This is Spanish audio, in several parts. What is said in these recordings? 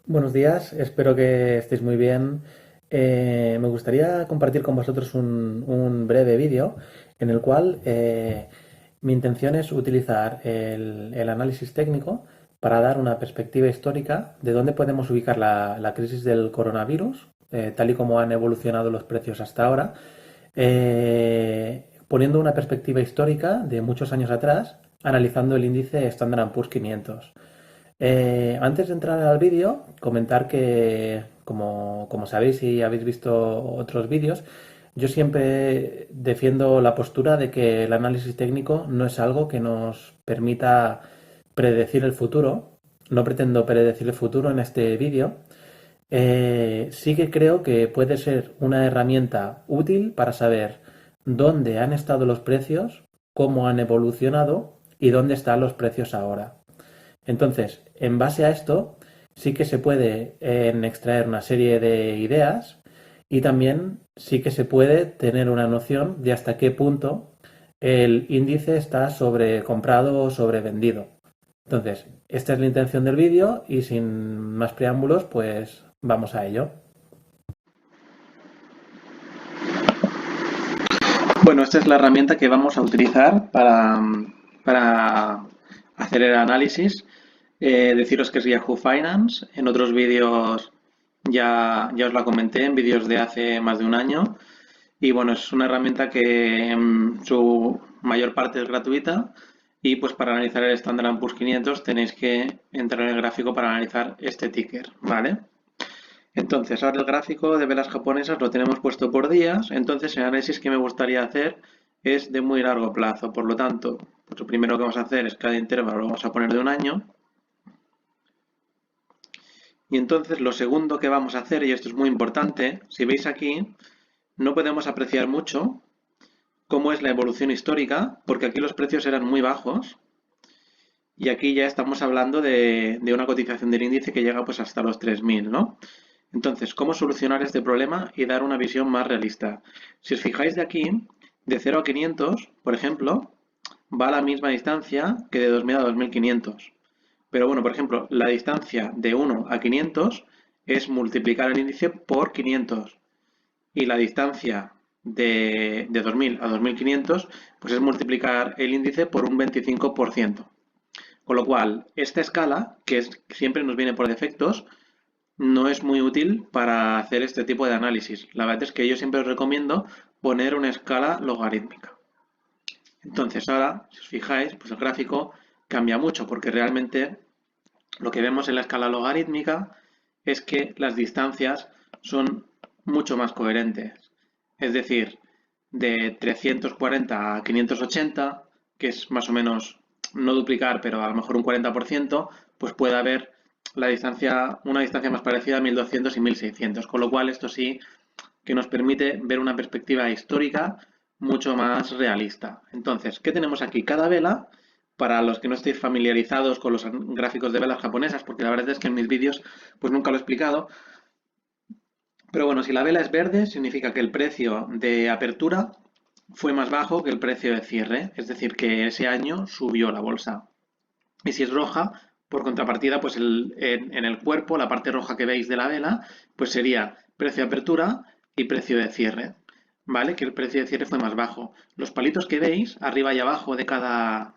Buenos días, espero que estéis muy bien. Me gustaría compartir con vosotros un breve vídeo en el cual mi intención es utilizar el análisis técnico para dar una perspectiva histórica de dónde podemos ubicar la crisis del coronavirus, tal y como han evolucionado los precios hasta ahora, poniendo una perspectiva histórica de muchos años atrás, analizando el índice Standard Poor's 500. Antes de entrar al vídeo, comentar que, como sabéis y habéis visto otros vídeos, yo siempre defiendo la postura de que el análisis técnico no es algo que nos permita predecir el futuro. No pretendo predecir el futuro en este vídeo. Sí que creo que puede ser una herramienta útil para saber dónde han estado los precios, cómo han evolucionado y dónde están los precios ahora. Entonces, en base a esto, sí que se puede extraer una serie de ideas y también sí que se puede tener una noción de hasta qué punto el índice está sobrecomprado o sobrevendido. Entonces, esta es la intención del vídeo y sin más preámbulos, pues vamos a ello. Bueno, esta es la herramienta que vamos a utilizar para hacer el análisis. Deciros que es Yahoo Finance. En otros vídeos ya os la comenté, en vídeos de hace más de un año. Y bueno, es una herramienta que en su mayor parte es gratuita. Y pues para analizar el Standard Poor's 500 tenéis que entrar en el gráfico para analizar este ticker, ¿vale? Entonces, ahora el gráfico de velas japonesas lo tenemos puesto por días, entonces el análisis que me gustaría hacer es de muy largo plazo. Por lo tanto, pues lo primero que vamos a hacer es cada intervalo lo vamos a poner de un año. Y entonces lo segundo que vamos a hacer, y esto es muy importante, si veis aquí, no podemos apreciar mucho cómo es la evolución histórica, porque aquí los precios eran muy bajos, y aquí ya estamos hablando de una cotización del índice que llega pues hasta los 3.000, ¿no? Entonces, ¿cómo solucionar este problema y dar una visión más realista? Si os fijáis de aquí, de 0 a 500, por ejemplo, va a la misma distancia que de 2000 a 2500. Pero bueno, por ejemplo, la distancia de 1 a 500 es multiplicar el índice por 500. Y la distancia de 2000 a 2500 pues es multiplicar el índice por un 25%. Con lo cual, esta escala, siempre nos viene por defectos, no es muy útil para hacer este tipo de análisis. La verdad es que yo siempre os recomiendo poner una escala logarítmica. Entonces ahora, si os fijáis, pues el gráfico cambia mucho porque realmente lo que vemos en la escala logarítmica es que las distancias son mucho más coherentes. Es decir, de 340 a 580, que es más o menos no duplicar, pero a lo mejor un 40%, pues puede haber una distancia más parecida a 1200 y 1600, con lo cual esto sí que nos permite ver una perspectiva histórica mucho más realista. Entonces, ¿qué tenemos aquí? Cada vela, para los que no estéis familiarizados con los gráficos de velas japonesas, porque la verdad es que en mis vídeos pues nunca lo he explicado, pero bueno, si la vela es verde, significa que el precio de apertura fue más bajo que el precio de cierre, es decir, que ese año subió la bolsa. Y si es roja, por contrapartida, pues en el cuerpo, la parte roja que veis de la vela, pues sería precio de apertura y precio de cierre, ¿vale? Que el precio de cierre fue más bajo. Los palitos que veis, arriba y abajo de cada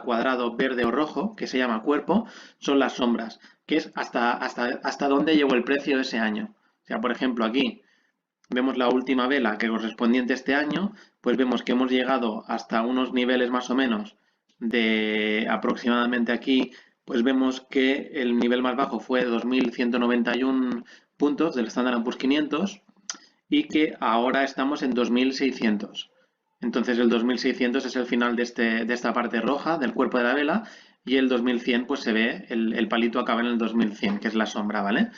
cuadrado verde o rojo, que se llama cuerpo, son las sombras, que es hasta dónde llegó el precio ese año. O sea, por ejemplo, aquí vemos la última vela que correspondiente a este año, pues vemos que hemos llegado hasta unos niveles más o menos de aproximadamente aquí, pues vemos que el nivel más bajo fue 2.191 puntos del Standard Poor's 500 y que ahora estamos en 2.600. Entonces el 2.600 es el final de esta parte roja del cuerpo de la vela y el 2.100 pues se ve, el palito acaba en el 2.100, que es la sombra, ¿vale?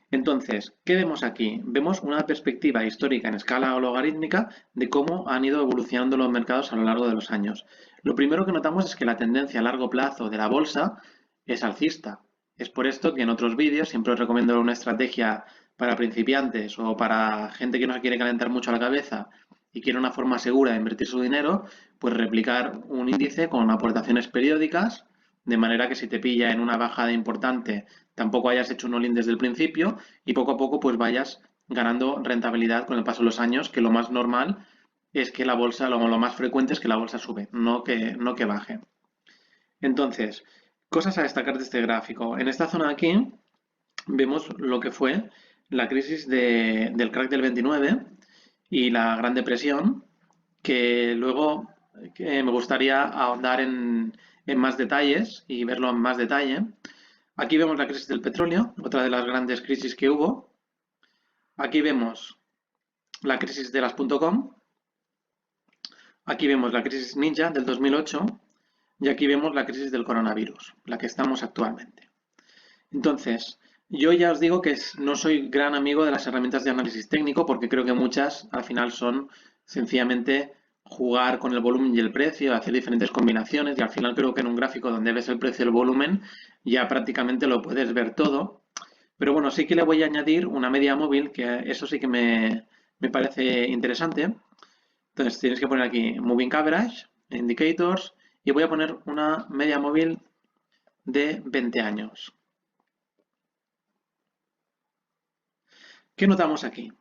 Entonces, ¿qué vemos aquí? Vemos una perspectiva histórica en escala logarítmica de cómo han ido evolucionando los mercados a lo largo de los años. Lo primero que notamos es que la tendencia a largo plazo de la bolsa es alcista. Es por esto que en otros vídeos siempre os recomiendo una estrategia para principiantes o para gente que no se quiere calentar mucho la cabeza y quiere una forma segura de invertir su dinero, pues replicar un índice con aportaciones periódicas, de manera que si te pilla en una bajada importante, tampoco hayas hecho un all-in desde el principio y poco a poco pues vayas ganando rentabilidad con el paso de los años, que lo más normal es que la bolsa, lo más frecuente es que la bolsa sube, no que baje. Entonces, cosas a destacar de este gráfico. En esta zona de aquí vemos lo que fue la crisis del crack del 29 y la Gran Depresión, que luego me gustaría ahondar en más detalles y verlo en más detalle. Aquí vemos la crisis del petróleo, otra de las grandes crisis que hubo. Aquí vemos la crisis de las .com. Aquí vemos la crisis ninja del 2008 y aquí vemos la crisis del coronavirus, la que estamos actualmente. Entonces, yo ya os digo que no soy gran amigo de las herramientas de análisis técnico porque creo que muchas al final son sencillamente jugar con el volumen y el precio, hacer diferentes combinaciones y al final creo que en un gráfico donde ves el precio y el volumen ya prácticamente lo puedes ver todo. Pero bueno, sí que le voy a añadir una media móvil, que eso sí que me parece interesante. Entonces tienes que poner aquí Moving Average, Indicators y voy a poner una media móvil de 20 años. ¿Qué notamos aquí?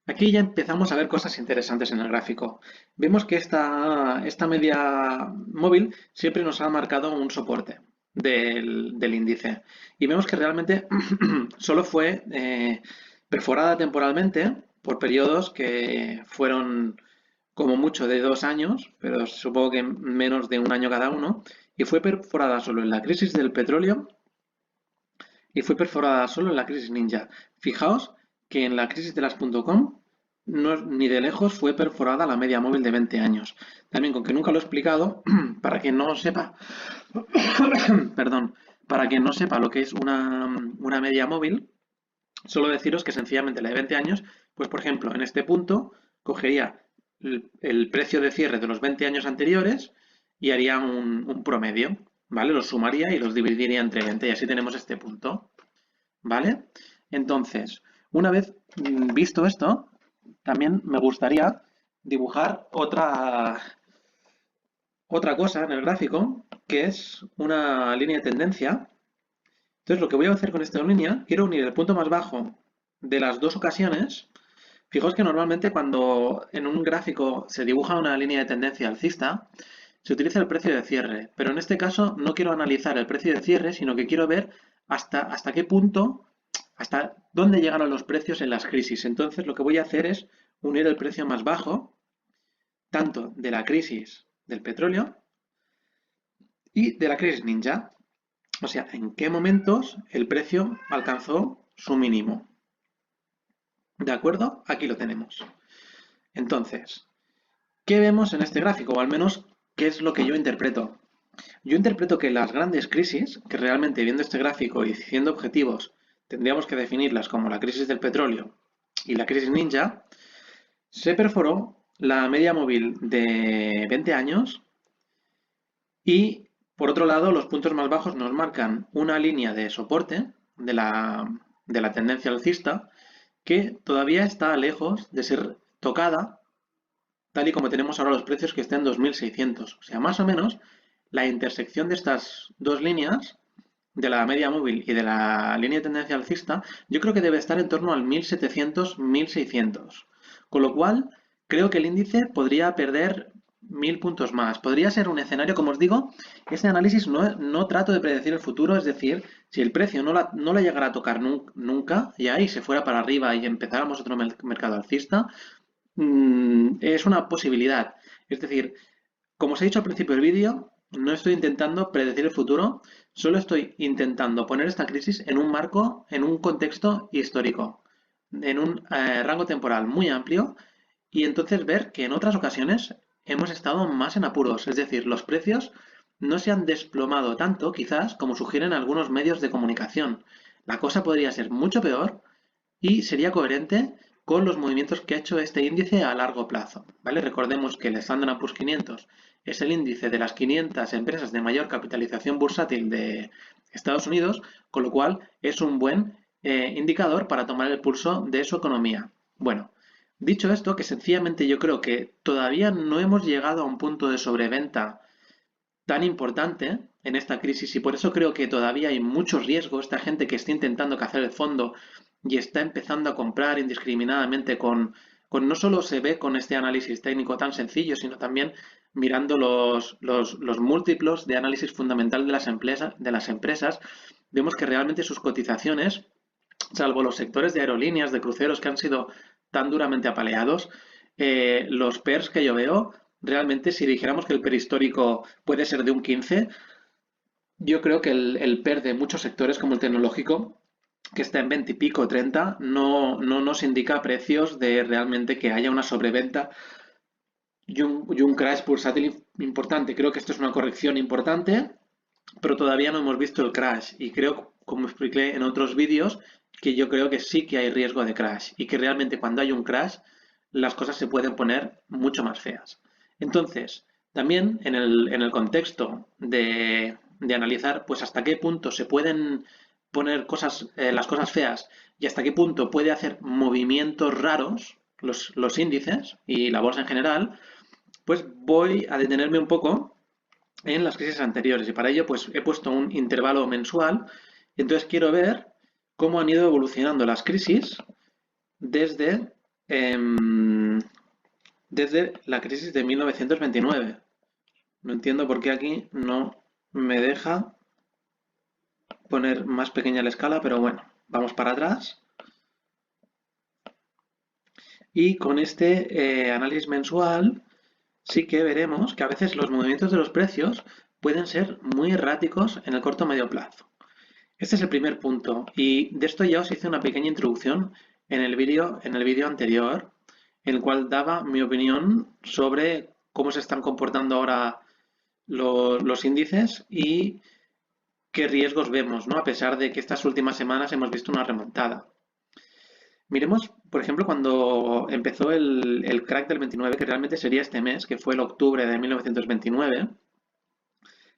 Aquí ya empezamos a ver cosas interesantes en el gráfico. Vemos que esta media móvil siempre nos ha marcado un soporte del índice. Y vemos que realmente solo fue perforada temporalmente por periodos que fueron como mucho de 2 años, pero supongo que menos de un año cada uno, y fue perforada solo en la crisis del petróleo y fue perforada solo en la crisis ninja. Fijaos que en la crisis de las .com ni de lejos fue perforada la media móvil de 20 años. También, con que nunca lo he explicado, para quien no sepa, perdón, para quien no sepa lo que es una media móvil, solo deciros que sencillamente la de 20 años, pues por ejemplo, en este punto cogería el precio de cierre de los 20 años anteriores y haría un promedio, ¿vale? Los sumaría y los dividiría entre 20 y así tenemos este punto, ¿vale? Entonces, una vez visto esto, también me gustaría dibujar otra cosa en el gráfico, que es una línea de tendencia. Entonces, lo que voy a hacer con esta línea, quiero unir el punto más bajo de las dos ocasiones. Fijaos que normalmente cuando en un gráfico se dibuja una línea de tendencia alcista, se utiliza el precio de cierre, pero en este caso no quiero analizar el precio de cierre, sino que quiero ver hasta qué punto, hasta dónde llegaron los precios en las crisis. Entonces lo que voy a hacer es unir el precio más bajo, tanto de la crisis del petróleo y de la crisis ninja. O sea, en qué momentos el precio alcanzó su mínimo. ¿De acuerdo? Aquí lo tenemos. Entonces, ¿qué vemos en este gráfico? O al menos, ¿qué es lo que yo interpreto? Yo interpreto que las grandes crisis, que realmente viendo este gráfico y siendo objetivos, tendríamos que definirlas como la crisis del petróleo y la crisis ninja, se perforó la media móvil de 20 años y, por otro lado, los puntos más bajos nos marcan una línea de soporte de la tendencia alcista que todavía está lejos de ser tocada tal y como tenemos ahora los precios que estén en 2.600. O sea, más o menos la intersección de estas dos líneas, de la media móvil y de la línea de tendencia alcista, yo creo que debe estar en torno al 1.700-1.600. Con lo cual, creo que el índice podría perder 1.000 puntos más. Podría ser un escenario, como os digo, este análisis no trato de predecir el futuro, es decir, si el precio no la llegara a tocar nunca, y ahí se fuera para arriba y empezáramos otro mercado alcista, es una posibilidad. Es decir, como os he dicho al principio del vídeo, no estoy intentando predecir el futuro, solo estoy intentando poner esta crisis en un marco, en un contexto histórico, en un rango temporal muy amplio y entonces ver que en otras ocasiones hemos estado más en apuros, es decir, los precios no se han desplomado tanto quizás como sugieren algunos medios de comunicación. La cosa podría ser mucho peor y sería coherente con los movimientos que ha hecho este índice a largo plazo, ¿vale? Recordemos que el Standard & Poor's 500 es el índice de las 500 empresas de mayor capitalización bursátil de Estados Unidos, con lo cual es un buen indicador para tomar el pulso de su economía. Bueno, dicho esto, que sencillamente yo creo que todavía no hemos llegado a un punto de sobreventa tan importante en esta crisis y por eso creo que todavía hay mucho riesgo. Esta gente que está intentando cazar el fondo y está empezando a comprar indiscriminadamente no solo se ve con este análisis técnico tan sencillo, sino también mirando los múltiplos de análisis fundamental de las empresas, vemos que realmente sus cotizaciones, salvo los sectores de aerolíneas, de cruceros que han sido tan duramente apaleados, los PERs que yo veo, realmente si dijéramos que el PER histórico puede ser de un 15, yo creo que el PER de muchos sectores como el tecnológico, que está en 20 y pico, 30, no nos indica precios de realmente que haya una sobreventa y un crash bursátil importante. Creo que esto es una corrección importante, pero todavía no hemos visto el crash y creo, como expliqué en otros vídeos, que yo creo que sí que hay riesgo de crash y que realmente cuando hay un crash las cosas se pueden poner mucho más feas. Entonces, también en el contexto de analizar pues hasta qué punto se pueden poner las cosas feas y hasta qué punto puede hacer movimientos raros los índices y la bolsa en general, pues voy a detenerme un poco en las crisis anteriores y para ello pues he puesto un intervalo mensual. Entonces quiero ver cómo han ido evolucionando las crisis desde, em, desde la crisis de 1929. No entiendo por qué aquí no me deja poner más pequeña la escala, pero bueno, vamos para atrás. Y con este análisis mensual sí que veremos que a veces los movimientos de los precios pueden ser muy erráticos en el corto o medio plazo. Este es el primer punto y de esto ya os hice una pequeña introducción en el vídeo anterior, en el cual daba mi opinión sobre cómo se están comportando ahora los índices y qué riesgos vemos, ¿no? A pesar de que estas últimas semanas hemos visto una remontada. Miremos, por ejemplo, cuando empezó el crack del 29, que realmente sería este mes, que fue el octubre de 1929.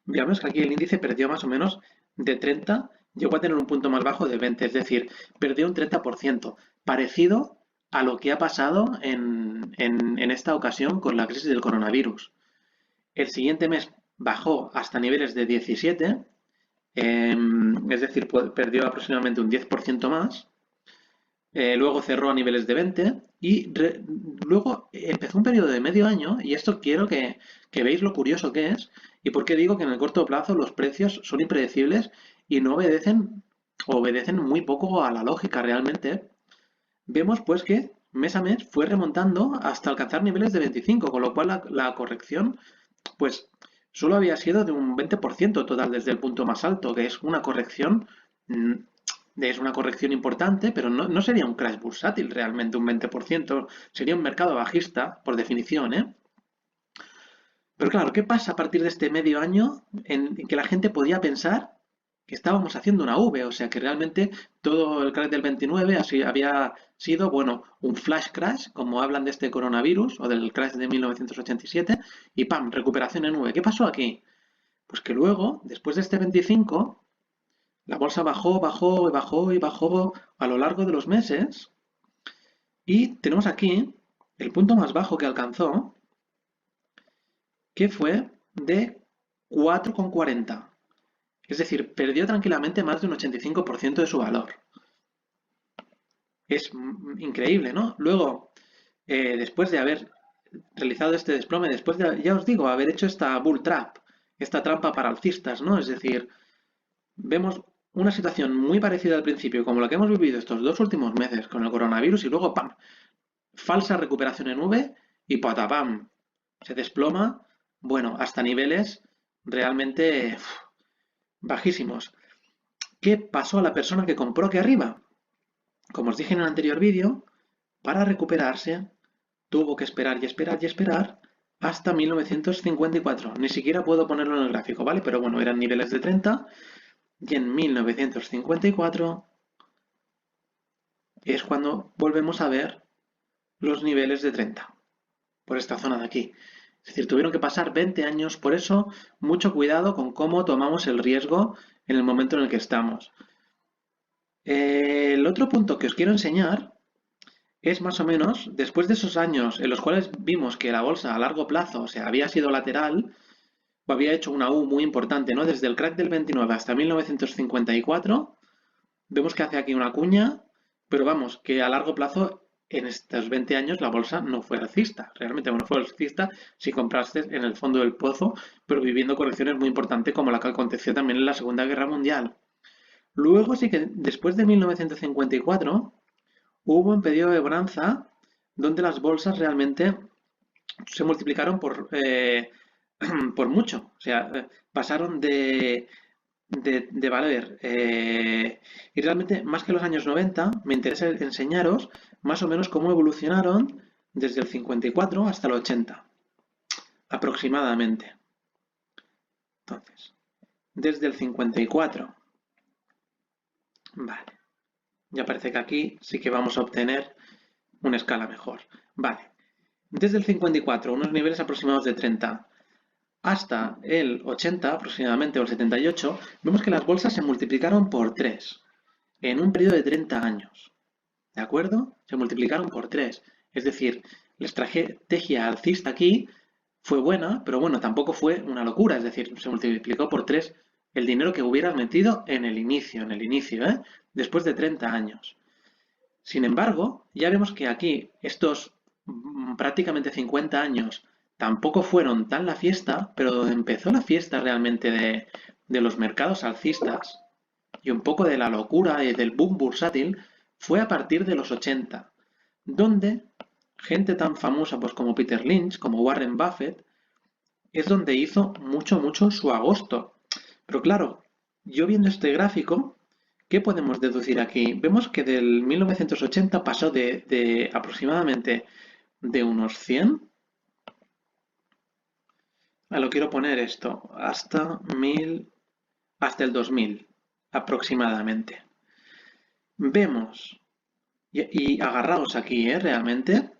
Veamos que aquí el índice perdió más o menos de 30, llegó a tener un punto más bajo de 20, es decir, perdió un 30%, parecido a lo que ha pasado en esta ocasión con la crisis del coronavirus. El siguiente mes bajó hasta niveles de 17, es decir, perdió aproximadamente un 10% más. Luego cerró a niveles de 20 y luego empezó un periodo de medio año y esto quiero que veáis lo curioso que es y por qué digo que en el corto plazo los precios son impredecibles y no obedecen muy poco a la lógica realmente. Vemos pues que mes a mes fue remontando hasta alcanzar niveles de 25, con lo cual la corrección pues solo había sido de un 20% total desde el punto más alto, que es una corrección mm, es una corrección importante, pero no sería un crash bursátil realmente un 20%, sería un mercado bajista, por definición, ¿eh? Pero claro, ¿qué pasa a partir de este medio año en que la gente podía pensar que estábamos haciendo una V? O sea, que realmente todo el crash del 29 así había sido, bueno, un flash crash, como hablan de este coronavirus o del crash de 1987, y ¡pam!, recuperación en V. ¿Qué pasó aquí? Pues que luego, después de este 25, la bolsa bajó, bajó y bajó y bajó a lo largo de los meses y tenemos aquí el punto más bajo que alcanzó, que fue de 4,40. Es decir, perdió tranquilamente más de un 85% de su valor. Es increíble, ¿no? Luego, después de haber realizado este desplome, después de, ya os digo, haber hecho esta bull trap, esta trampa para alcistas, ¿no? Es decir, vemos una situación muy parecida al principio, como la que hemos vivido estos 2 últimos meses con el coronavirus y luego ¡pam! Falsa recuperación en V y patapam, se desploma, bueno, hasta niveles realmente bajísimos. ¿Qué pasó a la persona que compró aquí arriba? Como os dije en el anterior vídeo, para recuperarse tuvo que esperar y esperar y esperar hasta 1954. Ni siquiera puedo ponerlo en el gráfico, ¿vale? Pero bueno, eran niveles de 30 y en 1954 es cuando volvemos a ver los niveles de 30, por esta zona de aquí. Es decir, tuvieron que pasar 20 años, por eso mucho cuidado con cómo tomamos el riesgo en el momento en el que estamos. El otro punto que os quiero enseñar es más o menos, después de esos años en los cuales vimos que la bolsa a largo plazo, o sea, había sido lateral, había hecho una U muy importante, ¿no? Desde el crack del 29 hasta 1954, vemos que hace aquí una cuña, pero vamos, que a largo plazo, en estos 20 años, la bolsa no fue alcista. Realmente no fue alcista si compraste en el fondo del pozo, pero viviendo correcciones muy importantes como la que aconteció también en la Segunda Guerra Mundial. Luego sí que después de 1954 hubo un periodo de bonanza donde las bolsas realmente se multiplicaron por mucho. O sea, pasaron de valer. Y realmente, más que los años 90, me interesa enseñaros más o menos cómo evolucionaron desde el 54 hasta el 80, aproximadamente. Entonces, desde el 54. Vale. Ya parece que aquí sí que vamos a obtener una escala mejor. Vale. Desde el 54, unos niveles aproximados de 30, hasta el 80 aproximadamente, o el 78, vemos que las bolsas se multiplicaron por 3 en un periodo de 30 años. ¿De acuerdo? Se multiplicaron por 3. Es decir, la estrategia alcista aquí fue buena, pero bueno, tampoco fue una locura. Es decir, se multiplicó por 3 el dinero que hubieras metido en el inicio, ¿eh? Después de 30 años. Sin embargo, ya vemos que aquí estos prácticamente 50 años tampoco fueron tan la fiesta, pero donde empezó la fiesta realmente de los mercados alcistas y un poco de la locura y del boom bursátil fue a partir de los 80, donde gente tan famosa pues, como Peter Lynch, como Warren Buffett, es donde hizo mucho su agosto. Pero claro, yo viendo este gráfico, ¿qué podemos deducir aquí? Vemos que del 1980 pasó de aproximadamente de unos 100, lo quiero poner esto, hasta el 2000 aproximadamente. Vemos, y agarraos aquí, realmente,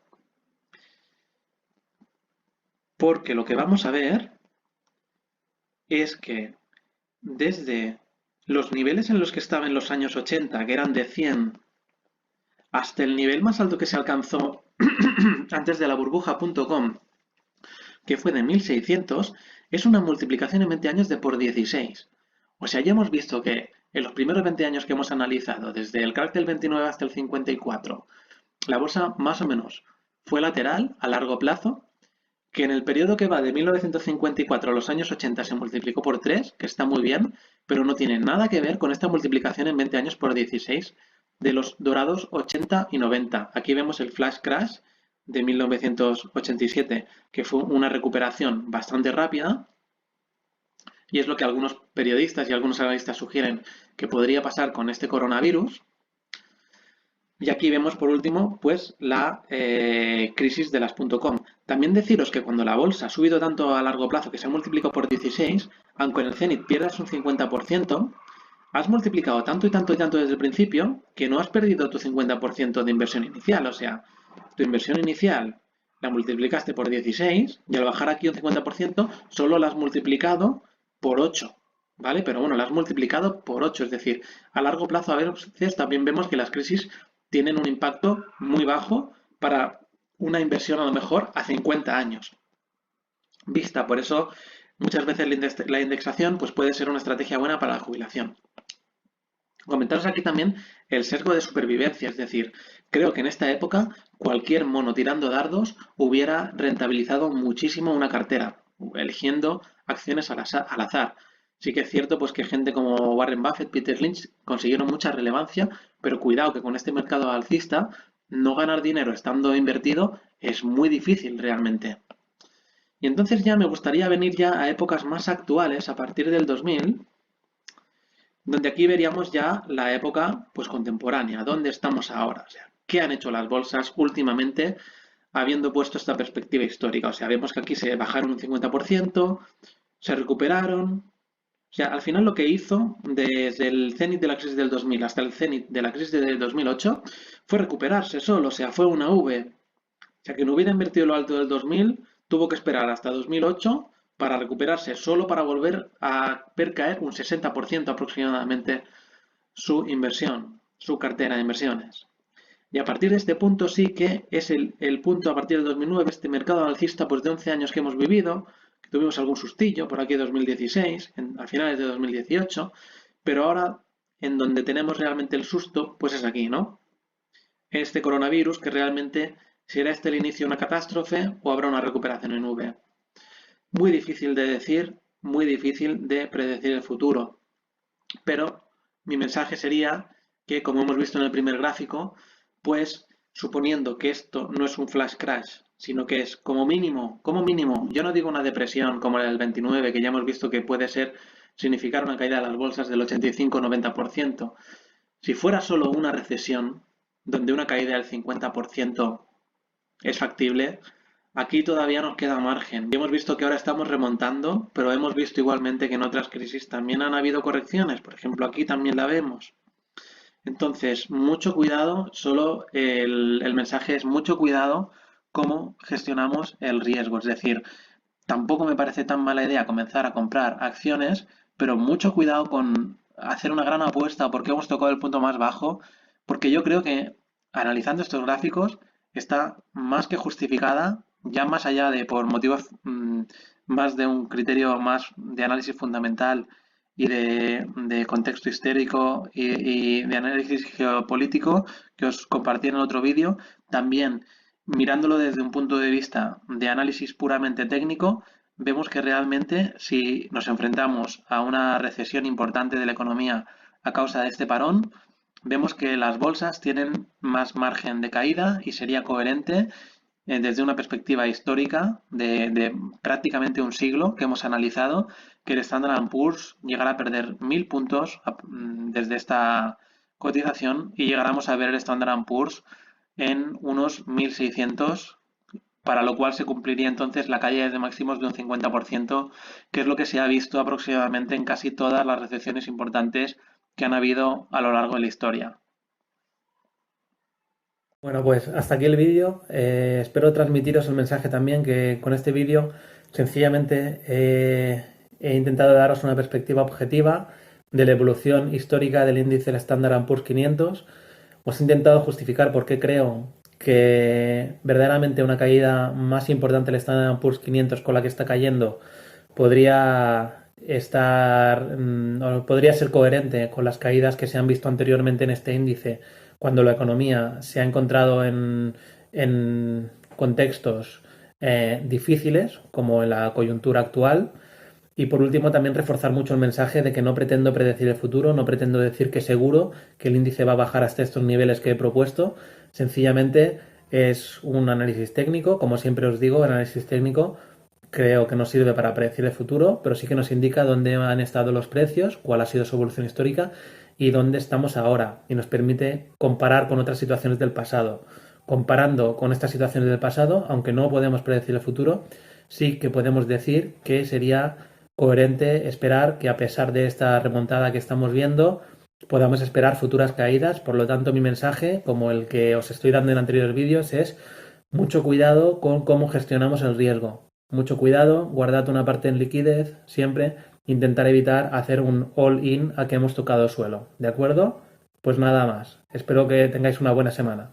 porque lo que vamos a ver es que desde los niveles en los que estaba en los años 80, que eran de 100, hasta el nivel más alto que se alcanzó antes de la burbuja.com, que fue de 1600, es una multiplicación en 20 años de por 16. O sea, ya hemos visto que en los primeros 20 años que hemos analizado, desde el crack del 29 hasta el 54, la bolsa más o menos fue lateral a largo plazo, que en el periodo que va de 1954 a los años 80 se multiplicó por 3, que está muy bien, pero no tiene nada que ver con esta multiplicación en 20 años por 16 de los dorados 80 y 90. Aquí vemos el flash crash de 1987, que fue una recuperación bastante rápida, y es lo que algunos periodistas y algunos analistas sugieren que podría pasar con este coronavirus. Y aquí vemos por último pues la crisis de las .com. También deciros que cuando la bolsa ha subido tanto a largo plazo que se ha multiplicado por 16, aunque en el Zenit pierdas un 50%, has multiplicado tanto y tanto y tanto desde el principio que no has perdido tu 50% de inversión inicial. O sea, tu inversión inicial la multiplicaste por 16 y al bajar aquí un 50% solo la has multiplicado por 8. ¿Vale? Pero bueno, la has multiplicado por 8. Es decir, a largo plazo a veces también vemos que las crisis tienen un impacto muy bajo para una inversión a lo mejor a 50 años vista. Por eso muchas veces la indexación pues, puede ser una estrategia buena para la jubilación. Comentaros aquí también el sesgo de supervivencia, es decir, creo que en esta época cualquier mono tirando dardos hubiera rentabilizado muchísimo una cartera, eligiendo acciones al azar. Sí que es cierto pues que gente como Warren Buffett, Peter Lynch consiguieron mucha relevancia, pero cuidado que con este mercado alcista no ganar dinero estando invertido es muy difícil realmente. Y entonces ya me gustaría venir ya a épocas más actuales, a partir del 2000, donde aquí veríamos ya la época pues contemporánea, dónde estamos ahora, o sea, qué han hecho las bolsas últimamente habiendo puesto esta perspectiva histórica. O sea, vemos que aquí se bajaron un 50%, se recuperaron. O sea, al final lo que hizo desde el cenit de la crisis del 2000 hasta el cenit de la crisis del 2008 fue recuperarse solo, o sea, fue una V. O sea, que no hubiera invertido lo alto del 2000, tuvo que esperar hasta 2008 para recuperarse, solo para volver a ver caer un 60% aproximadamente su inversión, su cartera de inversiones. Y a partir de este punto sí que es el punto a partir del 2009, este mercado alcista pues de 11 años que hemos vivido, Tuvimos algún sustillo por aquí en 2016, a finales de 2018, pero ahora en donde tenemos realmente el susto, pues es aquí, ¿no? Este coronavirus que realmente será este el inicio de una catástrofe o habrá una recuperación en V. Muy difícil de decir, muy difícil de predecir el futuro, pero mi mensaje sería que, como hemos visto en el primer gráfico, pues suponiendo que esto no es un flash crash, sino que es como mínimo, yo no digo una depresión como la del 29, que ya hemos visto que puede significar una caída de las bolsas del 85-90%. Si fuera solo una recesión, donde una caída del 50% es factible, aquí todavía nos queda margen. Y hemos visto que ahora estamos remontando, pero hemos visto igualmente que en otras crisis también han habido correcciones. Por ejemplo, aquí también la vemos. Entonces, mucho cuidado, solo el mensaje es mucho cuidado cómo gestionamos el riesgo. Es decir, tampoco me parece tan mala idea comenzar a comprar acciones, pero mucho cuidado con hacer una gran apuesta porque hemos tocado el punto más bajo, porque yo creo que analizando estos gráficos está más que justificada, ya más allá de por motivos más de un criterio más de análisis fundamental y de contexto histórico y de análisis geopolítico que os compartí en el otro vídeo, también mirándolo desde un punto de vista de análisis puramente técnico, vemos que realmente si nos enfrentamos a una recesión importante de la economía a causa de este parón, vemos que las bolsas tienen más margen de caída y sería coherente desde una perspectiva histórica de prácticamente un siglo que hemos analizado, que el Standard Poor's llegará a perder 1.000 puntos desde esta cotización y llegáramos a ver el Standard Poor's en unos 1.600, para lo cual se cumpliría entonces la caída de máximos de un 50%, que es lo que se ha visto aproximadamente en casi todas las recesiones importantes que han habido a lo largo de la historia. Bueno, pues hasta aquí el vídeo. Espero transmitiros el mensaje también que con este vídeo sencillamente he intentado daros una perspectiva objetiva de la evolución histórica del índice del Standard Poor's 500. Os he intentado justificar por qué creo que verdaderamente una caída más importante del Standard Poor's 500 con la que está cayendo podría podría ser coherente con las caídas que se han visto anteriormente en este índice cuando la economía se ha encontrado en contextos difíciles, como en la coyuntura actual. Y por último, también reforzar mucho el mensaje de que no pretendo predecir el futuro, no pretendo decir que seguro que el índice va a bajar hasta estos niveles que he propuesto. Sencillamente es un análisis técnico, como siempre os digo, el análisis técnico creo que no sirve para predecir el futuro, pero sí que nos indica dónde han estado los precios, cuál ha sido su evolución histórica y dónde estamos ahora. Y nos permite comparar con otras situaciones del pasado. Comparando con estas situaciones del pasado, aunque no podemos predecir el futuro, sí que podemos decir que sería coherente esperar que a pesar de esta remontada que estamos viendo, podamos esperar futuras caídas. Por lo tanto, mi mensaje, como el que os estoy dando en anteriores vídeos, es mucho cuidado con cómo gestionamos el riesgo. Mucho cuidado, guardad una parte en liquidez, siempre intentar evitar hacer un all-in a que hemos tocado suelo. ¿De acuerdo? Pues nada más. Espero que tengáis una buena semana.